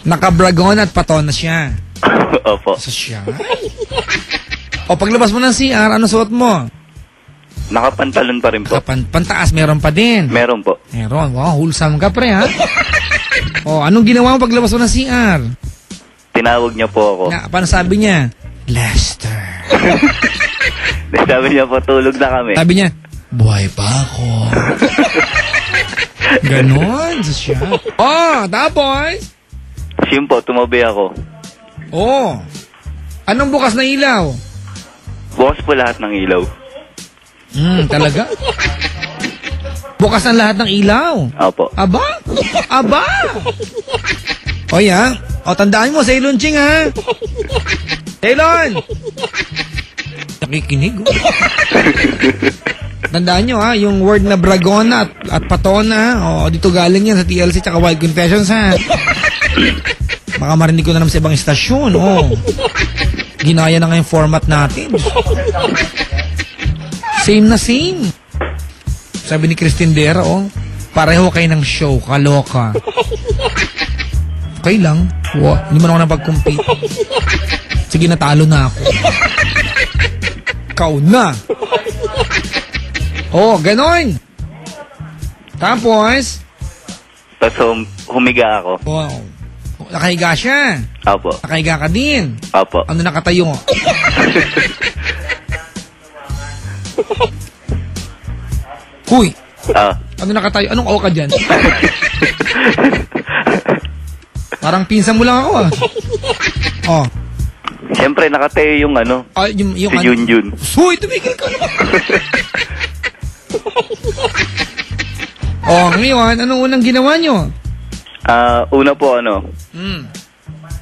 Nakabragon at paton na siya. Opo. So siya? O paglabas mo ng CR, ano suot mo? Nakapantalon pa rin po. Pantaas, meron pa din. Meron po. Meron. Wow, wholesome ka pre ha? O, anong ginawa mo paglabas mo ng CR? Tinawag niya po ako. Paano sabi niya? Lester. Sabi niya po, tulog na kami. Sabi niya, buhay pa ako. Ganon so siya. Tapos? Sim po, tumabi ako. Anong bukas na ilaw? Bukas po lahat ng ilaw. Talaga? Bukas ang lahat ng ilaw? Opo. Aba? O ya? O tandaan mo, Ceylon Ching ha? Ceylon! Nakikinig. Tandaan nyo ha, yung word na bragona at patona, dito galing yan sa TLC tsaka Wild Confessions ha. Baka marinig ko na naman sa ibang istasyon. Ginaya na nga yung format natin. Same na same. Sabi ni Christine Dera, pareho kayo ng show, kaloka. Okay lang. Hindi man ako napag-compete. Sige, natalo na ako. Ikaw na. Ganon. Tapos humiga ako. Nakahiga siya. Opo. Nakahiga ka din. Opo. Ano nakatayo? Huy. Ano nakatayo? Anong ka dyan? Parang pinsan mo lang ako Siyempre, nakatayo yung yung si Junjun. Huy, tumigil ka naman. Ngayon, anong unang ginawa nyo? Una po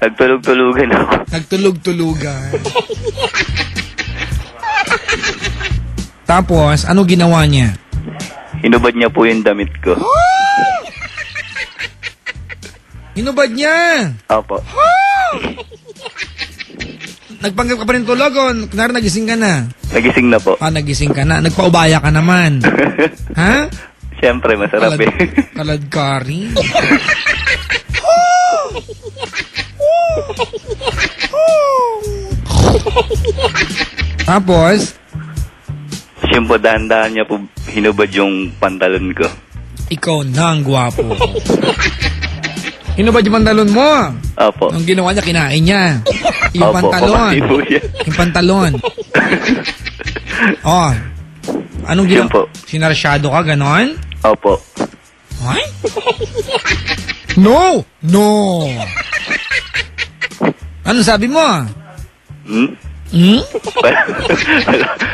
nagtulog-tulugan ako. Nagtulog-tulugan. Tapos, ano ginawa niya? Hinubad niya po yung damit ko. Hinubad niya? Opo. Nagpanggap ka pa rin tulog o kunwari nagising ka na? Nagising na po. Nagising ka na. Nagpaubaya ka naman. Ha? Siyempre, masarap Kaladkari. Tapos? Siyempre, dahan-dahan niya po hinubad yung pantalon ko. Ikaw na ang gwapo. Hinubad yung pantalon mo? Opo. Ang ginawa niya, kinain niya. Yung pantalon. Yung pantalon. Anong ginawa? Sinarsyado ka, ganon? Opo. Ay? No! Ano sabi mo?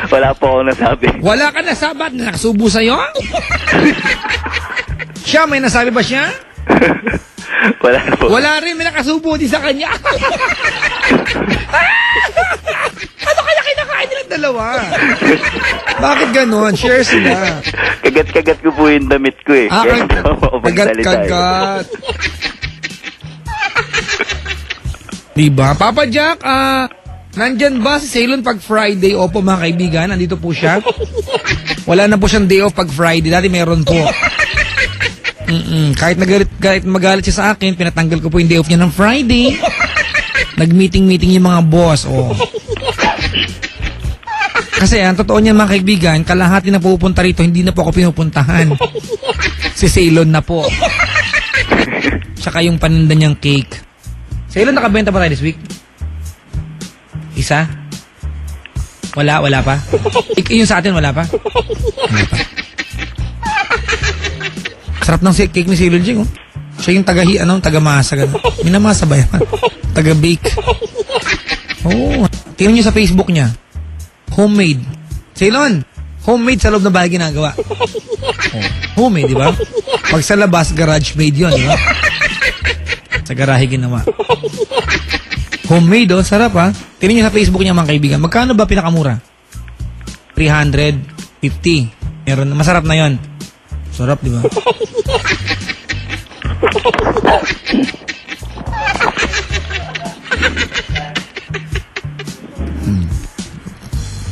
Wala po ako nasabi. Wala ka nasabi? Nakasubo sa'yo? Siya, may nasabi ba siya? Wala po. Wala rin, may nakasubo din sa kanya. Ano kaya kinakain nilang dalawa? Bakit ganon? Share sila. Kagat-kagat ko po yung damit ko eh. Kagat-kagat. Diba? Papa Jack, nandyan ba si Ceylon pag Friday? Opo mga kaibigan, nandito po siya. Wala na po siyang day off pag Friday. Dati meron po. Kahit magalit siya sa akin, pinatanggal ko po yung day off niya ng Friday. Nag-meeting yung mga boss. Kasi ang totoo niya mga kaibigan, kalahati na pupunta rito, hindi na po ako pinupuntahan. Si Ceylon na po. Tsaka yung paninda niyang cake. Ceylon, nakabenta pa tayo this week? Isa? Wala pa? Yung sa atin, wala pa? Wala pa. Sarap ng cake ni Ceylon Jing, Siya yung taga-masa. Minamasa ba yan? Taga-bake. Tingnan niyo sa Facebook niya. Homemade. Ceylon, homemade sa loob ng bahay ginagawa. Homemade, di ba? Pag sa labas, garage made yun, di ba? Sa garahe ginawa. Homemade, sarap ha. Tingnan niyo sa Facebook niya mga kaibigan. Magkano ba pinakamura? 350. Meron, masarap na yon. Sarap, di ba?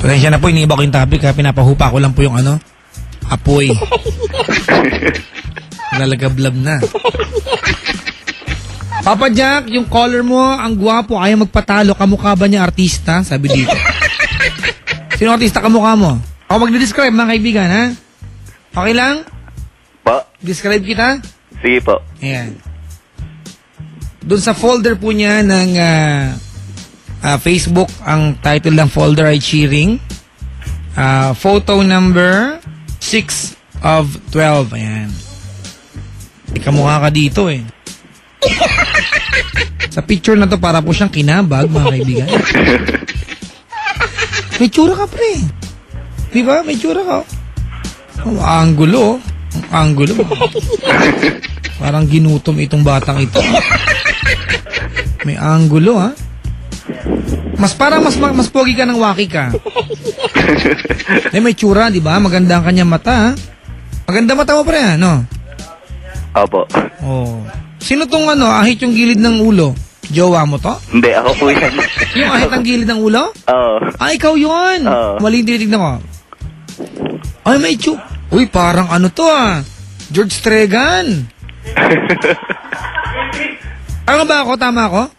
Pasensya na po, iniiba ko yung topic ha. Pinapahupa ko lang po yung apoy. Nalagablab na. Papa Jack, yung caller mo, ang gwapo, ayaw magpatalo. Kamukha ba niya artista? Sabi dito. Sino artista kamukha mo? Ako magde-describe, mga kaibigan, ha? Okay lang? Po? Describe kita? Sige po. Ayan. Doon sa folder po niya ng Facebook, ang title ng folder ay Cheering. Photo number 6 of 12. Ayan. Kamukha ka dito eh. Sa picture na to, para po siyang kinabag, mga kaibigan. May tsura ka, pre. Di ba? May tsura ka. Ang anggulo. Ang anggulo. Parang ginutom itong batang ito. May anggulo, ha? Mas pogi ka ng waki ka. May tsura, di ba? Maganda ang kanyang mata, ha? Maganda mata mo, pre, ha? No? Opo. Oh. Sino tong ahit yung gilid ng ulo? Jowa mo to? Hindi, ako po yan. Yung ahit ang gilid ng ulo? Oo. Ikaw yun. Mali yung tinitignan ko. Ay, may Uy, parang to George Stregan. Ano ba ako? Tama ako?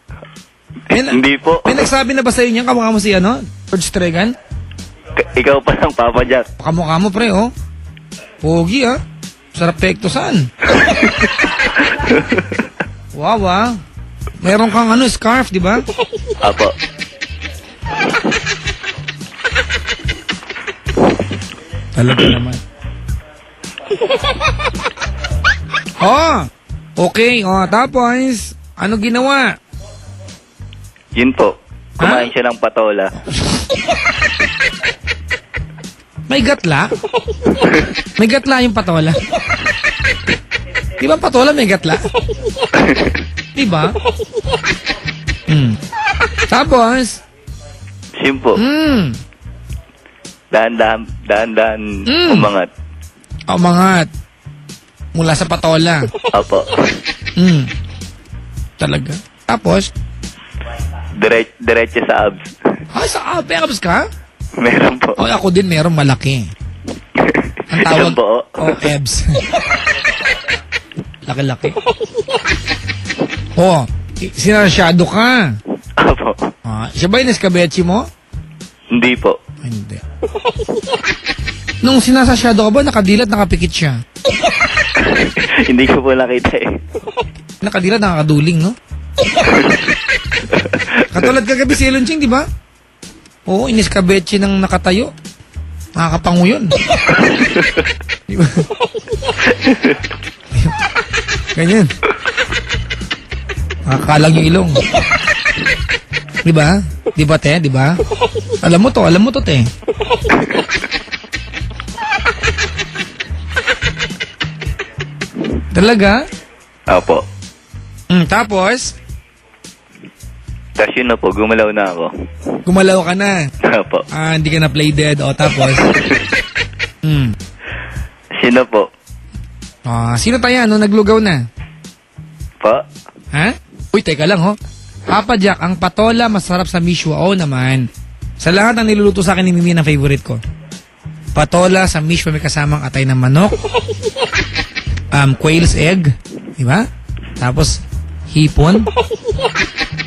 Hindi po. May nagsabi na ba sa'yo niyan? Kamukha mo si George Stregan? Ikaw pa lang, Papa Jack. Kamukha mo, pre, oh. Pogi, Sarap pektosan. Wow, meron kang scarf, di ba? Apo. Talaga naman. Okay. Tapos, ano ginawa? Yun po. Kumain siya ng patola. May gatla? May gatla yung patola? Di ba patola may gatla? Di ba? Tapos? Yun po. Dahan-dahan umangat. Umangat. Mula sa patola. Opo. Talaga. Tapos? Diretso sa abs. Sa abs ka? Meron po. Ako din meron malaki. Ang tawag po. abs. Laki-laki. Sinarasyado ka. Opo. Siya ba yung escabeche mo? Hindi po. Hindi. Nung sinasasyado ka ba, nakadilat, nakapikit siya? Hindi ko po nakita eh. Nakadilat, nakakaduling, no? Katulad kagabi si Elon Ching, di ba? Oo, iniskabeche ng nakatayo. Nakakapango yun. Di ba? Ganyan. Nakakalang yung ilong. Di ba? Di ba, te? Di ba? Alam mo to, te. Talaga? Opo. Tapos? Tapos yun na po, gumalaw na ako. Gumalaw ka na? Opo. Hindi ka na play dead. Tapos? Sino po? Sino tayo? Naglugaw na? Pa? Ha? Uy, teka lang, Papa Jack, ang patola masarap sa miswa. Naman. Sa lahat ng niluluto sa akin ni Mimi na favorite ko. Patola sa miswa may kasamang atay ng manok. Quail's egg. Diba? Tapos, hipon.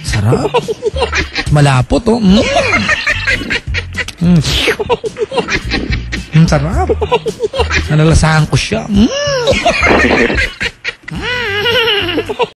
Sarap. Malapot, sarap. Nalalasahan ko siya.